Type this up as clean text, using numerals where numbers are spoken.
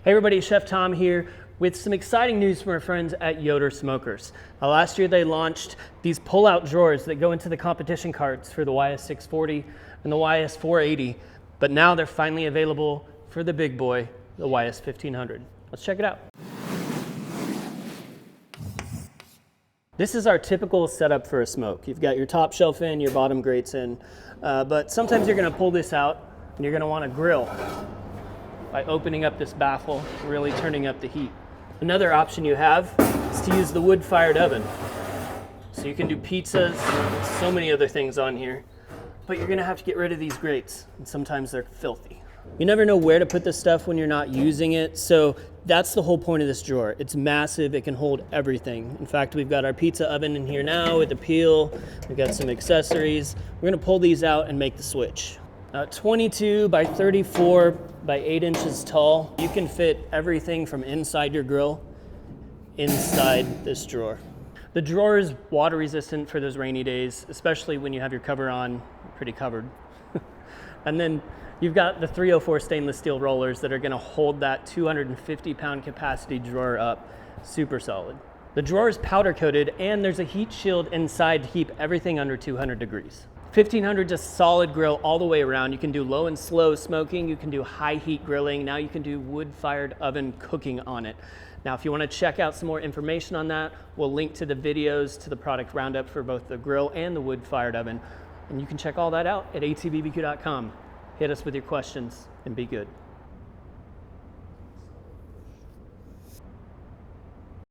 Hey everybody, Chef Tom here with some exciting news from our friends at Yoder Smokers. Last year they launched these pull-out drawers that go into the competition carts for the YS640 and the YS480, but now they're finally available for the big boy, the YS1500. Let's check it out. This is our typical setup for a smoke. You've got your top shelf in, your bottom grates in, but sometimes you're gonna pull this out and you're gonna wanna grill by opening up this baffle, really turning up the heat. Another option you have is to use the wood-fired oven. So you can do pizzas, so many other things on here, but you're gonna have to get rid of these grates, and sometimes they're filthy. You never know where to put this stuff when you're not using it, so that's the whole point of this drawer. It's massive, it can hold everything. In fact, we've got our pizza oven in here now with a peel, we've got some accessories. We're gonna pull these out and make the switch. 22 by 34 by 8 inches tall. You can fit everything from inside your grill inside this drawer. The drawer is water resistant for those rainy days, especially when you have your cover on, you're pretty covered. And then you've got the 304 stainless steel rollers that are gonna hold that 250-pound capacity drawer up super solid. The drawer is powder coated and there's a heat shield inside to keep everything under 200 degrees. 1500 is a solid grill all the way around. You can do low and slow smoking, you can do high heat grilling, now you can do wood-fired oven cooking on it. Now if you want to check out some more information on that, we'll link to the videos to the product Roundup for both the grill and the wood-fired oven. And you can check all that out at atbbq.com. Hit us with your questions and be good.